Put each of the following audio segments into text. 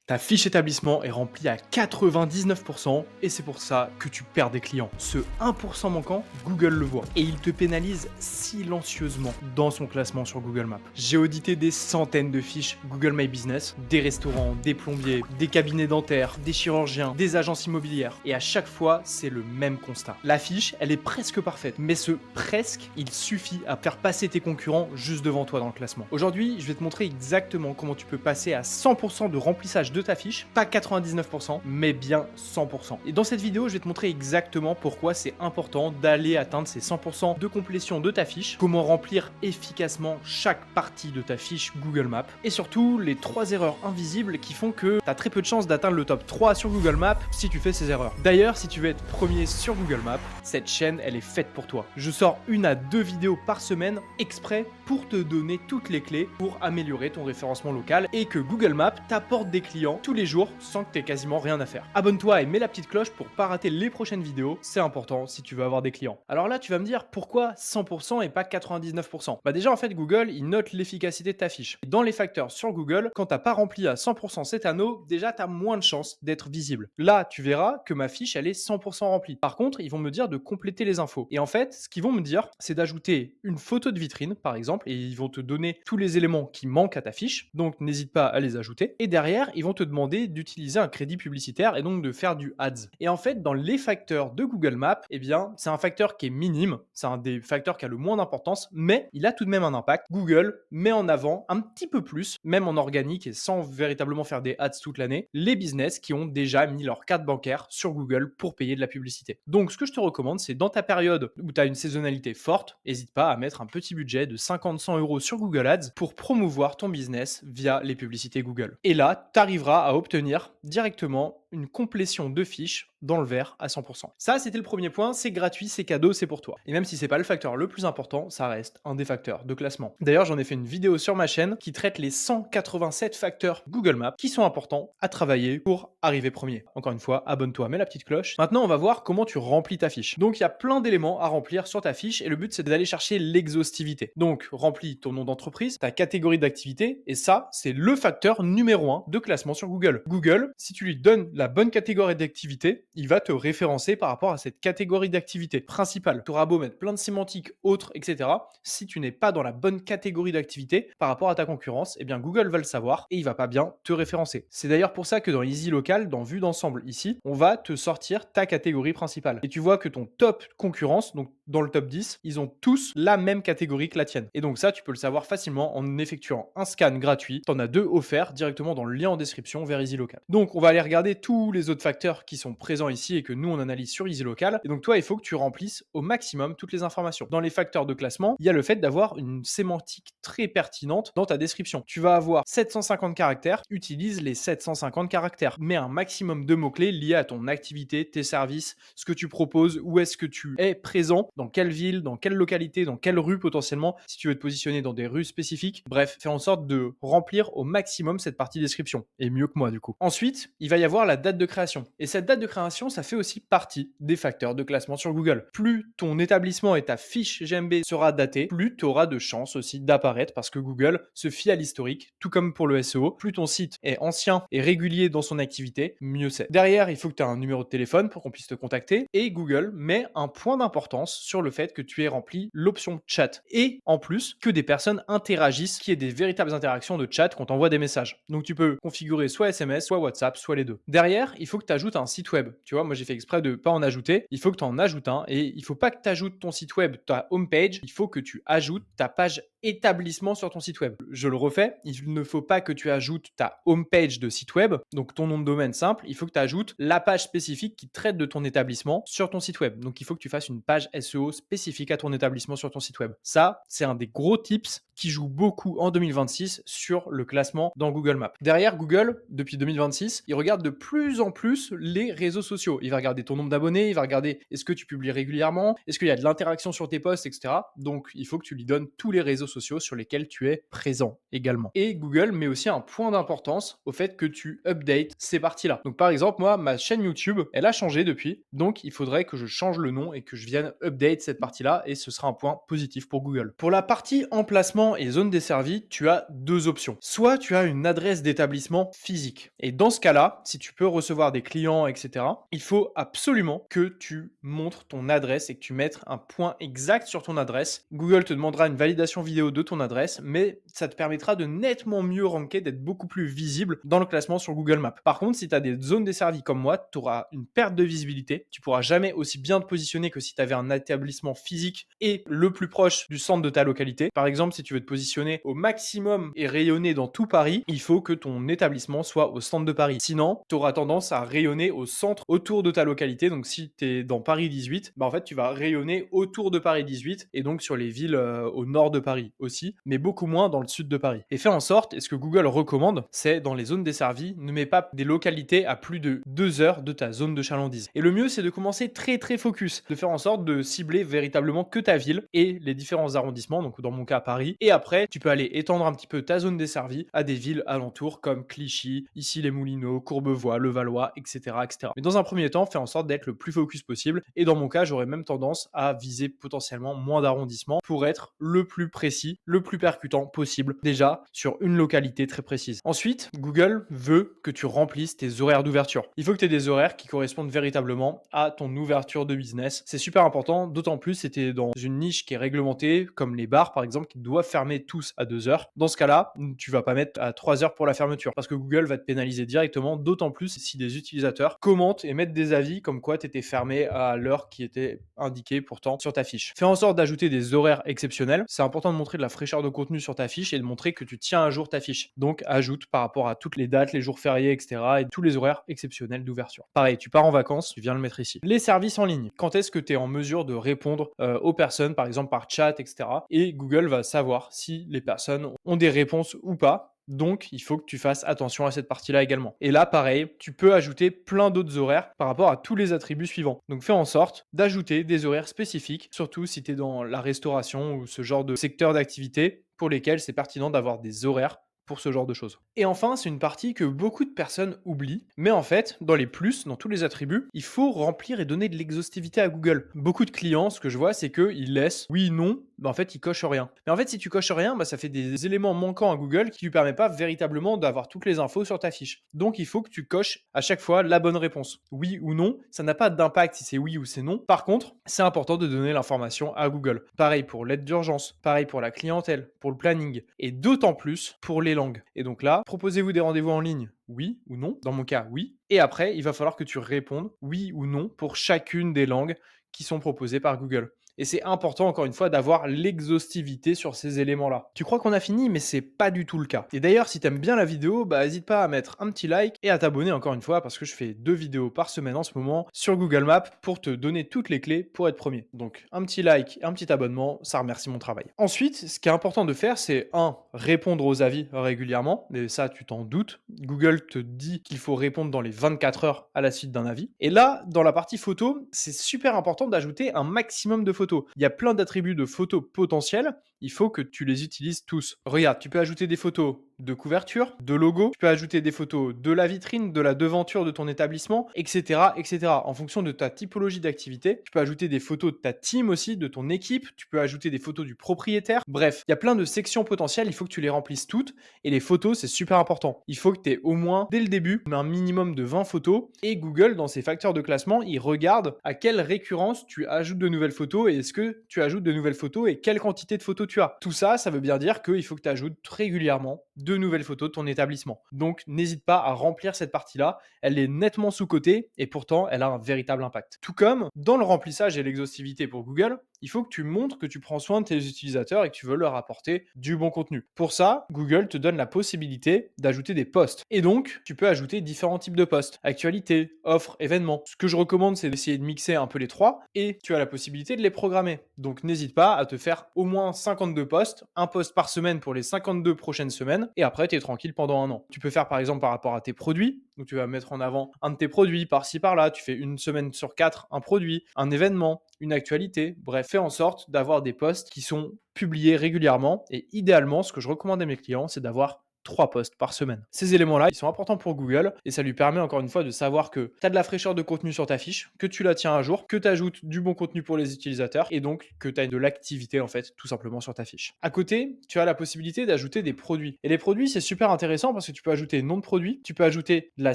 Ta fiche établissement est remplie à 99% et c'est pour ça que tu perds des clients. Ce 1% manquant, Google le voit et il te pénalise silencieusement dans son classement sur Google Maps. J'ai audité des centaines de fiches Google My Business, des restaurants, des plombiers, des cabinets dentaires, des chirurgiens, des agences immobilières et à chaque fois, c'est le même constat. La fiche, elle est presque parfaite, mais ce presque, il suffit à faire passer tes concurrents juste devant toi dans le classement. Aujourd'hui, je vais te montrer exactement comment tu peux passer à 100% de remplissage de ta fiche, pas 99%, mais bien 100%. Et dans cette vidéo, je vais te montrer exactement pourquoi c'est important d'aller atteindre ces 100% de complétion de ta fiche, comment remplir efficacement chaque partie de ta fiche Google Maps, et surtout les 3 erreurs invisibles qui font que tu as très peu de chances d'atteindre le top 3 sur Google Maps si tu fais ces erreurs. D'ailleurs, si tu veux être premier sur Google Maps, cette chaîne, elle est faite pour toi. Je sors 1 à 2 vidéos par semaine exprès pour te donner toutes les clés pour améliorer ton référencement local et que Google Maps t'apporte des clients tous les jours sans que tu aies quasiment rien à faire. Abonne-toi et mets la petite cloche pour pas rater les prochaines vidéos, c'est important si tu veux avoir des clients. Alors là, tu vas me dire pourquoi 100% et pas 99%. Bah déjà en fait Google, il note l'efficacité de ta fiche. Et dans les facteurs sur Google, quand t'as pas rempli à 100% cet anneau, déjà tu as moins de chances d'être visible. Là, tu verras que ma fiche, elle est 100% remplie. Par contre, ils vont me dire de compléter les infos. Et en fait, ce qu'ils vont me dire, c'est d'ajouter une photo de vitrine, par exemple, et ils vont te donner tous les éléments qui manquent à ta fiche. Donc, n'hésite pas à les ajouter. Et derrière, ils vont te demander d'utiliser un crédit publicitaire et donc de faire du ads. Et en fait, dans les facteurs de Google Maps, eh bien, c'est un facteur qui est minime. C'est un des facteurs qui a le moins d'importance, mais il a tout de même un impact. Google met en avant un petit peu plus, même en organique et sans véritablement faire des ads toute l'année, les business qui ont déjà mis leur carte bancaire sur Google pour payer de la publicité. Donc, ce que je te recommande, c'est dans ta période où tu as une saisonnalité forte, n'hésite pas à mettre un petit budget de 50-100 euros sur Google Ads pour promouvoir ton business via les publicités Google. Et là, tu arriveras à obtenir directement une complétion de fiches dans le vert à 100%. Ça, c'était le premier point, c'est gratuit, c'est cadeau, c'est pour toi. Et même si c'est pas le facteur le plus important, ça reste un des facteurs de classement. D'ailleurs, j'en ai fait une vidéo sur ma chaîne qui traite les 187 facteurs Google Maps qui sont importants à travailler pour arriver premier. Encore une fois, abonne-toi, mets la petite cloche. Maintenant, on va voir comment tu remplis ta fiche. Donc, il y a plein d'éléments à remplir sur ta fiche et le but, c'est d'aller chercher l'exhaustivité. Donc, remplis ton nom d'entreprise, ta catégorie d'activité et ça, c'est le facteur numéro 1 de classement sur Google. Google, si tu lui donnes la bonne catégorie d'activité, il va te référencer par rapport à cette catégorie d'activité principale. Tu auras beau mettre plein de sémantiques, autres, etc. Si tu n'es pas dans la bonne catégorie d'activité par rapport à ta concurrence, eh bien Google va le savoir et il va pas bien te référencer. C'est d'ailleurs pour ça que dans Easy Local, dans Vue d'ensemble ici, on va te sortir ta catégorie principale. Et tu vois que ton top concurrence, donc dans le top 10, ils ont tous la même catégorie que la tienne. Et donc ça, tu peux le savoir facilement en effectuant un scan gratuit. Tu en as 2 offerts directement dans le lien en description vers Easy Local. Donc on va aller regarder tous les autres facteurs qui sont présents ici et que nous on analyse sur Easy Local. Et donc toi, il faut que tu remplisses au maximum toutes les informations. Dans les facteurs de classement, il y a le fait d'avoir une sémantique très pertinente dans ta description. Tu vas avoir 750 caractères, utilise les 750 caractères. Mets un maximum de mots-clés liés à ton activité, tes services, ce que tu proposes, où est-ce que tu es présent, dans quelle ville, dans quelle localité, dans quelle rue potentiellement, si tu veux te positionner dans des rues spécifiques. Bref, fais en sorte de remplir au maximum cette partie description. Et mieux que moi du coup. Ensuite, il va y avoir la date de création. Et cette date de création, ça fait aussi partie des facteurs de classement sur Google. Plus ton établissement et ta fiche GMB sera datée, plus tu auras de chances aussi d'apparaître parce que Google se fie à l'historique, tout comme pour le SEO. Plus ton site est ancien et régulier dans son activité, mieux c'est. Derrière, il faut que tu aies un numéro de téléphone pour qu'on puisse te contacter et Google met un point d'importance sur le fait que tu aies rempli l'option chat et en plus que des personnes interagissent, qu'il y ait des véritables interactions de chat quand on t'envoie des messages. Donc tu peux configurer soit SMS, soit WhatsApp, soit les deux. Derrière, il faut que tu ajoutes un site web. Tu vois, moi j'ai fait exprès de pas en ajouter. Il faut que tu en ajoutes un et il faut pas que tu ajoutes ton site web, ta homepage. Il faut que tu ajoutes ta page établissement sur ton site web. Je le refais, il ne faut pas que tu ajoutes ta homepage de site web, donc ton nom de domaine simple, il faut que tu ajoutes la page spécifique qui traite de ton établissement sur ton site web. Donc il faut que tu fasses une page SEO spécifique à ton établissement sur ton site web. Ça, c'est un des gros tips qui joue beaucoup en 2026 sur le classement dans Google Maps. Derrière, Google, depuis 2026, il regarde de plus plus en plus les réseaux sociaux. Il va regarder ton nombre d'abonnés, il va regarder est-ce que tu publies régulièrement, est-ce qu'il y a de l'interaction sur tes posts, etc. Donc, il faut que tu lui donnes tous les réseaux sociaux sur lesquels tu es présent également. Et Google met aussi un point d'importance au fait que tu updates ces parties-là. Donc, par exemple, moi, ma chaîne YouTube, elle a changé depuis. Donc, il faudrait que je change le nom et que je vienne update cette partie-là et ce sera un point positif pour Google. Pour la partie emplacement et zone desservie, tu as deux options. Soit tu as une adresse d'établissement physique. Et dans ce cas-là, si tu peux recevoir des clients, etc., il faut absolument que tu montres ton adresse et que tu mettes un point exact sur ton adresse. Google te demandera une validation vidéo de ton adresse, mais ça te permettra de nettement mieux ranker, d'être beaucoup plus visible dans le classement sur Google Maps. Par contre, si tu as des zones desservies comme moi, tu auras une perte de visibilité. Tu pourras jamais aussi bien te positionner que si tu avais un établissement physique et le plus proche du centre de ta localité. Par exemple, si tu veux te positionner au maximum et rayonner dans tout Paris, il faut que ton établissement soit au centre de Paris. Sinon, tu auras tendance à rayonner au centre autour de ta localité. Donc, si tu es dans Paris 18, en fait, tu vas rayonner autour de Paris 18 et donc sur les villes au nord de Paris aussi, mais beaucoup moins dans le sud de Paris. Et fais en sorte, et ce que Google recommande, c'est dans les zones desservies, ne mets pas des localités à plus de 2 heures de ta zone de chalandise. Et le mieux, c'est de commencer très très focus, de faire en sorte de cibler véritablement que ta ville et les différents arrondissements, donc dans mon cas Paris. Et après, tu peux aller étendre un petit peu ta zone desservie à des villes alentours comme Clichy, ici les Moulineaux, Courbevoie, Levallois, etc., etc. Mais dans un premier temps, fais en sorte d'être le plus focus possible. Et dans mon cas, j'aurais même tendance à viser potentiellement moins d'arrondissements pour être le plus précis, le plus percutant possible, déjà sur une localité très précise. Ensuite, Google veut que tu remplisses tes horaires d'ouverture. Il faut que tu aies des horaires qui correspondent véritablement à ton ouverture de business. C'est super important, d'autant plus si tu es dans une niche qui est réglementée, comme les bars par exemple, qui doivent fermer tous à 2 heures. Dans ce cas-là, tu vas pas mettre à 3 heures pour la fermeture, parce que Google va te pénaliser directement, d'autant plus si des utilisateurs commentent et mettent des avis comme quoi tu étais fermé à l'heure qui était indiquée pourtant sur ta fiche. Fais en sorte d'ajouter des horaires exceptionnels. C'est important de montrer de la fraîcheur de contenu sur ta fiche et de montrer que tu tiens à jour ta fiche. Donc ajoute par rapport à toutes les dates, les jours fériés, etc. et tous les horaires exceptionnels d'ouverture. Pareil, tu pars en vacances, tu viens le mettre ici. Les services en ligne. Quand est-ce que tu es en mesure de répondre aux personnes, par exemple par chat, etc. Et Google va savoir si les personnes ont des réponses ou pas. Donc, il faut que tu fasses attention à cette partie-là également. Et là, pareil, tu peux ajouter plein d'autres horaires par rapport à tous les attributs suivants. Donc, fais en sorte d'ajouter des horaires spécifiques, surtout si tu es dans la restauration ou ce genre de secteur d'activité pour lesquels c'est pertinent d'avoir des horaires pour ce genre de choses. Et enfin, c'est une partie que beaucoup de personnes oublient, mais en fait, dans les plus, dans tous les attributs, il faut remplir et donner de l'exhaustivité à Google. Beaucoup de clients, ce que je vois, c'est qu'ils laissent oui, non, en fait, ils cochent rien. Mais en fait, si tu coches rien, ça fait des éléments manquants à Google qui ne lui permettent pas véritablement d'avoir toutes les infos sur ta fiche. Donc, il faut que tu coches à chaque fois la bonne réponse. Oui ou non, ça n'a pas d'impact si c'est oui ou c'est non. Par contre, c'est important de donner l'information à Google. Pareil pour l'aide d'urgence, pareil pour la clientèle, pour le planning, et d'autant plus pour les langues. Et donc là, proposez-vous des rendez-vous en ligne, oui ou non. Dans mon cas, oui. Et après, il va falloir que tu répondes oui ou non pour chacune des langues qui sont proposées par Google. Et c'est important, encore une fois, d'avoir l'exhaustivité sur ces éléments-là. Tu crois qu'on a fini, mais c'est pas du tout le cas. Et d'ailleurs, si t'aimes bien la vidéo, n'hésite pas à mettre un petit like et à t'abonner encore une fois, parce que je fais 2 vidéos par semaine en ce moment sur Google Maps pour te donner toutes les clés pour être premier. Donc, un petit like, un petit abonnement, ça remercie mon travail. Ensuite, ce qui est important de faire, c'est répondre aux avis régulièrement. Et ça, tu t'en doutes. Google te dit qu'il faut répondre dans les 24 heures à la suite d'un avis. Et là, dans la partie photo, c'est super important d'ajouter un maximum de photos. Il y a plein d'attributs de photos potentiels, il faut que tu les utilises tous. Regarde, tu peux ajouter des photos de couverture, de logo, tu peux ajouter des photos de la vitrine, de la devanture de ton établissement, etc., etc. En fonction de ta typologie d'activité, tu peux ajouter des photos de ta team aussi, de ton équipe, tu peux ajouter des photos du propriétaire. Bref, il y a plein de sections potentielles, il faut que tu les remplisses toutes, et les photos, c'est super important. Il faut que tu aies au moins, dès le début, un minimum de 20 photos, et Google, dans ses facteurs de classement, il regarde à quelle récurrence tu ajoutes de nouvelles photos, et est-ce que tu ajoutes de nouvelles photos, et quelle quantité de photos tu as. Tout ça, ça veut bien dire qu'il faut que tu ajoutes régulièrement de nouvelles photos de ton établissement. Donc, n'hésite pas à remplir cette partie-là. Elle est nettement sous-cotée et pourtant, elle a un véritable impact. Tout comme dans le remplissage et l'exhaustivité pour Google, il faut que tu montres que tu prends soin de tes utilisateurs et que tu veux leur apporter du bon contenu. Pour ça, Google te donne la possibilité d'ajouter des posts. Et donc, tu peux ajouter différents types de posts. Actualité, offres, événements. Ce que je recommande, c'est d'essayer de mixer un peu les trois et tu as la possibilité de les programmer. Donc, n'hésite pas à te faire au moins 52 posts, un post par semaine pour les 52 prochaines semaines et après, tu es tranquille pendant un an. Tu peux faire par exemple par rapport à tes produits, Donc, tu vas mettre en avant un de tes produits par-ci par-là. Tu fais une semaine sur 4 un produit, un événement, une actualité. Bref, fais en sorte d'avoir des posts qui sont publiés régulièrement. Et idéalement, ce que je recommande à mes clients, c'est d'avoir 3 posts par semaine. Ces éléments-là, ils sont importants pour Google et ça lui permet encore une fois de savoir que tu as de la fraîcheur de contenu sur ta fiche, que tu la tiens à jour, que tu ajoutes du bon contenu pour les utilisateurs et donc que tu as de l'activité en fait tout simplement sur ta fiche. À côté, tu as la possibilité d'ajouter des produits. Et les produits, c'est super intéressant parce que tu peux ajouter nom de produit, tu peux ajouter de la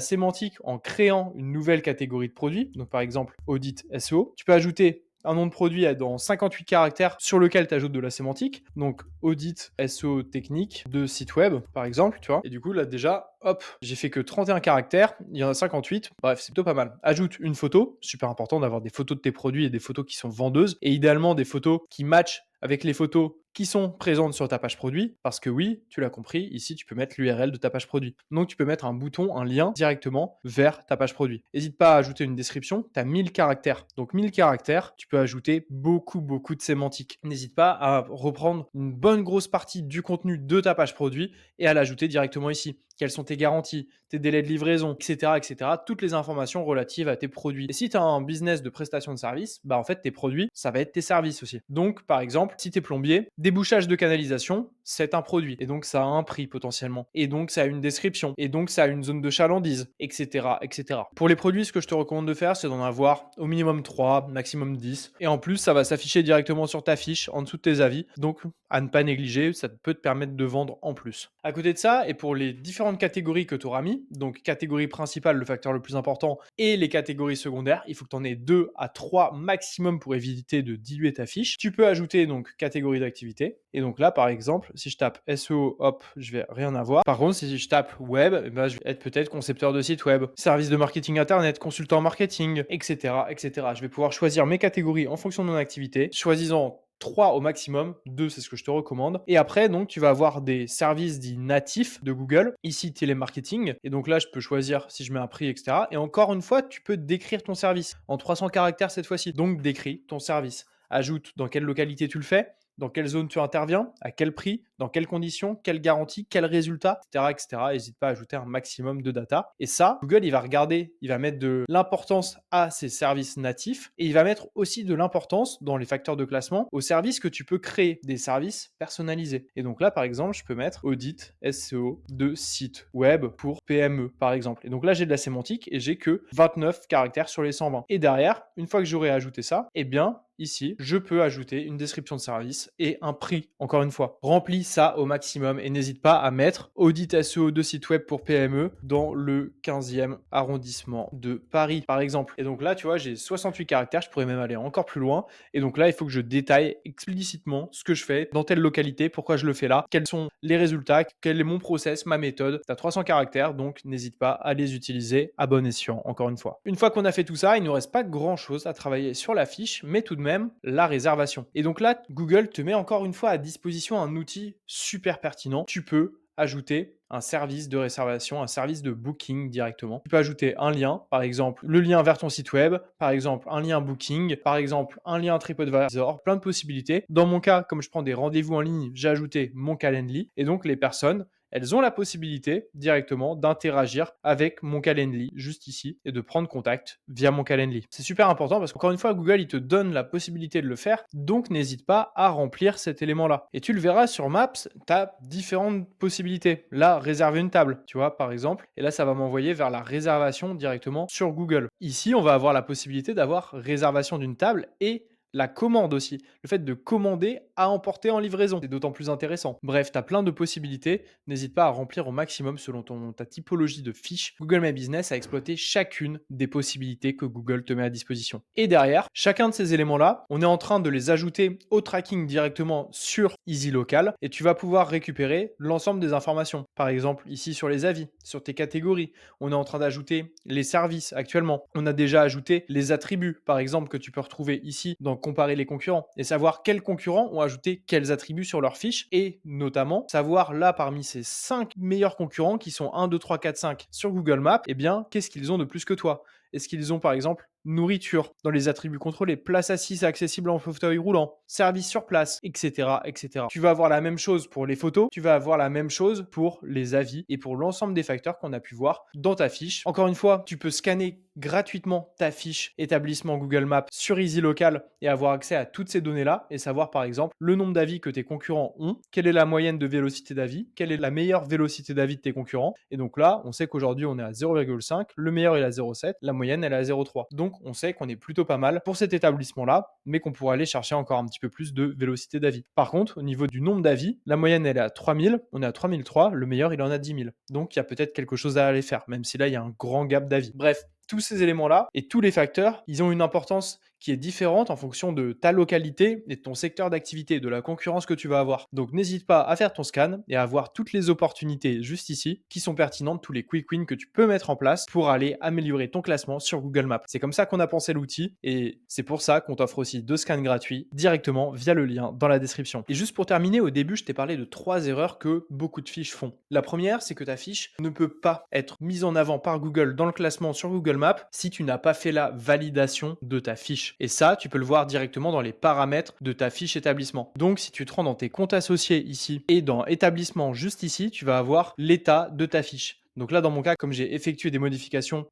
sémantique en créant une nouvelle catégorie de produits, donc par exemple audit SEO, tu peux ajouter un nom de produit dans 58 caractères sur lequel tu ajoutes de la sémantique. Donc, audit, SEO technique de site web, par exemple, tu vois. Et du coup, là, déjà, hop, j'ai fait que 31 caractères, il y en a 58. Bref, c'est plutôt pas mal. Ajoute une photo, super important d'avoir des photos de tes produits et des photos qui sont vendeuses. Et idéalement, des photos qui matchent avec les photos qui sont présentes sur ta page produit, parce que oui, tu l'as compris, ici tu peux mettre l'URL de ta page produit. Donc tu peux mettre un bouton, un lien directement vers ta page produit. N'hésite pas à ajouter une description, tu as 1000 caractères. Donc 1000 caractères, tu peux ajouter beaucoup de sémantique. N'hésite pas à reprendre une bonne grosse partie du contenu de ta page produit et à l'ajouter directement ici. Quelles sont tes garanties, tes délais de livraison, etc., etc. Toutes les informations relatives à tes produits. Et si tu as un business de prestation de services, bah en fait tes produits, ça va être tes services aussi. Donc par exemple, si tu es plombier, débouchage de canalisation, c'est un produit. Et donc ça a un prix potentiellement. Et donc ça a une description. Et donc ça a une zone de chalandise, etc., etc. Pour les produits, ce que je te recommande de faire, c'est d'en avoir au minimum 3, maximum 10. Et en plus, ça va s'afficher directement sur ta fiche, en dessous de tes avis. Donc à ne pas négliger, ça peut te permettre de vendre en plus. À côté de ça, et pour les différentes catégories que tu auras mis, donc catégorie principale, le facteur le plus important, et les catégories secondaires, il faut que tu en aies 2 à 3 maximum pour éviter de diluer ta fiche. Tu peux ajouter donc catégorie d'activité. Et donc là, par exemple, si je tape SEO, hop, je vais rien avoir. Par contre, si je tape web, eh ben, je vais être peut-être concepteur de site web, service de marketing internet, consultant marketing, etc., etc. Je vais pouvoir choisir mes catégories en fonction de mon activité, choisissant 3 au maximum, 2 c'est ce que je te recommande. Et après, donc, tu vas avoir des services dits natifs de Google, ici télémarketing. Et donc là, je peux choisir si je mets un prix, etc. Et encore une fois, tu peux décrire ton service en 300 caractères cette fois-ci. Donc, décris ton service. Ajoute dans quelle localité tu le fais, dans quelle zone tu interviens, à quel prix, dans quelles conditions, quelle garantie, quel résultat, etc., etc. N'hésite pas à ajouter un maximum de data. Et ça, Google, il va regarder, il va mettre de l'importance à ces services natifs et il va mettre aussi de l'importance dans les facteurs de classement aux services que tu peux créer, des services personnalisés. Et donc là, par exemple, je peux mettre audit SEO de site web pour PME, par exemple. Et donc là, j'ai de la sémantique et j'ai que 29 caractères sur les 120. Et derrière, une fois que j'aurai ajouté ça, eh bien, ici, je peux ajouter une description de service et un prix, encore une fois. Remplis ça au maximum et n'hésite pas à mettre audit SEO de site web pour PME dans le 15e arrondissement de Paris, par exemple. Et donc là, tu vois, j'ai 68 caractères, je pourrais même aller encore plus loin. Et donc là, il faut que je détaille explicitement ce que je fais dans telle localité, pourquoi je le fais là, quels sont les résultats, quel est mon process, ma méthode. Tu as 300 caractères, donc n'hésite pas à les utiliser à bon escient, encore une fois. Une fois qu'on a fait tout ça, il ne nous reste pas grand-chose à travailler sur la fiche, mais tout de même la réservation. Et donc là, Google te met encore une fois à disposition un outil super pertinent. Tu peux ajouter un service de réservation, un service de booking directement. Tu peux ajouter un lien, par exemple le lien vers ton site web, par exemple un lien booking, par exemple un lien TripAdvisor, plein de possibilités. Dans mon cas, comme je prends des rendez-vous en ligne, j'ai ajouté mon Calendly et donc les personnes, elles ont la possibilité directement d'interagir avec mon Calendly juste ici et de prendre contact via mon Calendly. C'est super important parce qu'encore une fois, Google, il te donne la possibilité de le faire, donc n'hésite pas à remplir cet élément-là. Et tu le verras sur Maps, tu as différentes possibilités. Là, réserver une table, tu vois, par exemple, et là, ça va m'envoyer vers la réservation directement sur Google. Ici, on va avoir la possibilité d'avoir réservation d'une table et la commande aussi, le fait de commander à emporter en livraison, c'est d'autant plus intéressant. Bref, tu as plein de possibilités, n'hésite pas à remplir au maximum selon ta typologie de fiche Google My Business à exploiter chacune des possibilités que Google te met à disposition. Et derrière, chacun de ces éléments-là, on est en train de les ajouter au tracking directement sur EasyLocal et tu vas pouvoir récupérer l'ensemble des informations. Par exemple, ici sur les avis, sur tes catégories, on est en train d'ajouter les services actuellement. On a déjà ajouté les attributs, par exemple, que tu peux retrouver ici dans comparer les concurrents et savoir quels concurrents ont ajouté quels attributs sur leur fiche et notamment savoir là parmi ces 5 meilleurs concurrents qui sont 1, 2, 3, 4, 5 sur Google Maps, eh bien, qu'est-ce qu'ils ont de plus que toi? Est-ce qu'ils ont par exemple nourriture, dans les attributs contrôlés, place assise accessible en fauteuil roulant, service sur place, etc., etc. Tu vas avoir la même chose pour les photos, tu vas avoir la même chose pour les avis et pour l'ensemble des facteurs qu'on a pu voir dans ta fiche. Encore une fois, tu peux scanner gratuitement ta fiche établissement Google Maps sur EasyLocal et avoir accès à toutes ces données-là et savoir par exemple le nombre d'avis que tes concurrents ont, quelle est la moyenne de vélocité d'avis, quelle est la meilleure vélocité d'avis de tes concurrents. Et donc là, on sait qu'aujourd'hui on est à 0,5, le meilleur est à 0,7, la moyenne elle est à 0,3. Donc on sait qu'on est plutôt pas mal pour cet établissement-là, mais qu'on pourrait aller chercher encore un petit peu plus de vélocité d'avis. Par contre, au niveau du nombre d'avis, la moyenne elle est à 3000, on est à 3003, le meilleur il en a 10 000. Donc il y a peut-être quelque chose à aller faire, même si là il y a un grand gap d'avis. Bref, tous ces éléments-là et tous les facteurs, ils ont une importance qui est différente en fonction de ta localité et de ton secteur d'activité, de la concurrence que tu vas avoir. Donc n'hésite pas à faire ton scan et à voir toutes les opportunités juste ici qui sont pertinentes, tous les quick wins que tu peux mettre en place pour aller améliorer ton classement sur Google Maps. C'est comme ça qu'on a pensé l'outil et c'est pour ça qu'on t'offre aussi 2 scans gratuits directement via le lien dans la description. Et juste pour terminer, au début, je t'ai parlé de 3 erreurs que beaucoup de fiches font. La première, c'est que ta fiche ne peut pas être mise en avant par Google dans le classement sur Google Maps si tu n'as pas fait la validation de ta fiche. Et ça, tu peux le voir directement dans les paramètres de ta fiche établissement. Donc, si tu te rends dans tes comptes associés ici et dans établissement juste ici, tu vas avoir l'état de ta fiche. Donc là, dans mon cas, comme j'ai effectué des modifications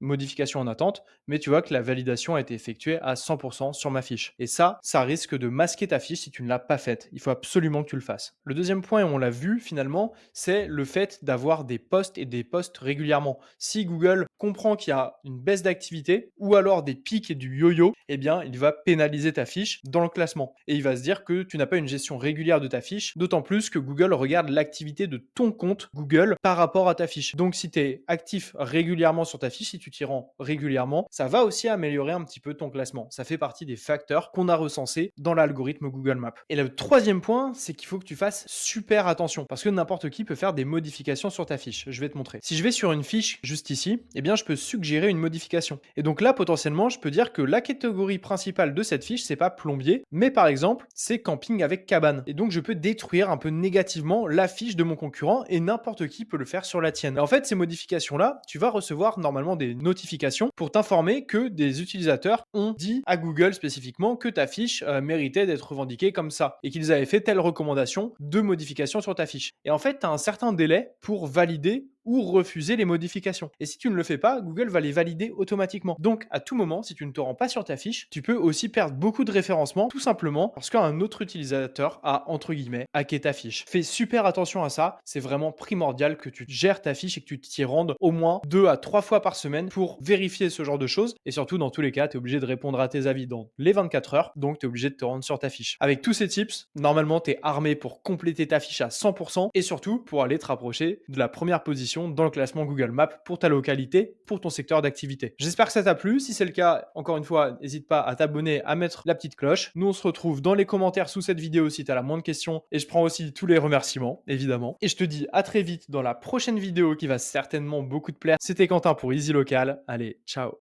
en attente, mais tu vois que la validation a été effectuée à 100% sur ma fiche. Et ça risque de masquer ta fiche si tu ne l'as pas faite. Il faut absolument que tu le fasses. Le deuxième point, et on l'a vu finalement, c'est le fait d'avoir des posts et des posts régulièrement. Si Google comprend qu'il y a une baisse d'activité ou alors des pics et du yo-yo, eh bien, il va pénaliser ta fiche dans le classement. Et il va se dire que tu n'as pas une gestion régulière de ta fiche, d'autant plus que Google regarde l'activité de ton compte Google par rapport à ta fiche. Donc, si tu es actif régulièrement sur ta fiche, si tu t'y rends régulièrement, ça va aussi améliorer un petit peu ton classement. Ça fait partie des facteurs qu'on a recensés dans l'algorithme Google Maps. Et le troisième point, c'est qu'il faut que tu fasses super attention parce que n'importe qui peut faire des modifications sur ta fiche. Je vais te montrer. Si je vais sur une fiche juste ici, eh bien, je peux suggérer une modification. Et donc là, potentiellement, je peux dire que la catégorie principale de cette fiche, c'est pas plombier, mais par exemple, c'est camping avec cabane. Et donc, je peux détruire un peu négativement la fiche de mon concurrent et n'importe qui peut le faire sur la tienne. Et en fait, ces modifications-là, tu vas recevoir normalement des notifications pour t'informer que des utilisateurs ont dit à Google spécifiquement que ta fiche méritait d'être revendiquée comme ça et qu'ils avaient fait telle recommandation de modification sur ta fiche. Et en fait, tu as un certain délai pour valider ou refuser les modifications. Et si tu ne le fais pas, Google va les valider automatiquement. Donc, à tout moment, si tu ne te rends pas sur ta fiche, tu peux aussi perdre beaucoup de référencement, tout simplement parce qu'un autre utilisateur a, entre guillemets, hacké ta fiche. Fais super attention à ça. C'est vraiment primordial que tu gères ta fiche et que tu t'y rendes au moins 2 à 3 fois par semaine pour vérifier ce genre de choses. Et surtout, dans tous les cas, tu es obligé de répondre à tes avis dans les 24 heures. Donc, tu es obligé de te rendre sur ta fiche. Avec tous ces tips, normalement, tu es armé pour compléter ta fiche à 100% et surtout pour aller te rapprocher de la première position dans le classement Google Maps pour ta localité, pour ton secteur d'activité. J'espère que ça t'a plu. Si c'est le cas, encore une fois, n'hésite pas à t'abonner, à mettre la petite cloche. Nous, on se retrouve dans les commentaires sous cette vidéo si tu as la moindre question et je prends aussi tous les remerciements, évidemment. Et je te dis à très vite dans la prochaine vidéo qui va certainement beaucoup te plaire. C'était Quentin pour Easy Local. Allez, ciao.